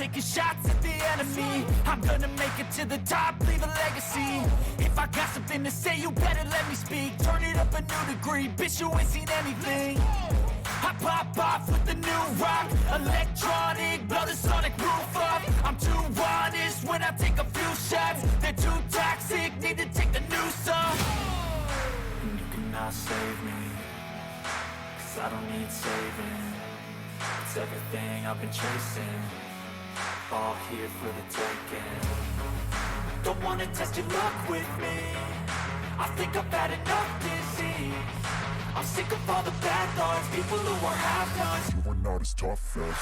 taking shots at the enemy. I'm gonna make it to the top, leave a legacy. If I got something to say, you better let me speak. Turn it up a new degree, bitch, you ain't seen anything. I pop off with the new rock, electronic, blow the sonic roof up. I'm too honest when I take a few shots. They're too toxic, need to take the noose off. And you cannot save me, 'cause I don't need saving. It's everything I've been chasing, all here for the taking. Don't wanna test your luck with me, I think I've had enough disease. I'm sick of all the bad thoughts, people who are half-nots. You are not as tough as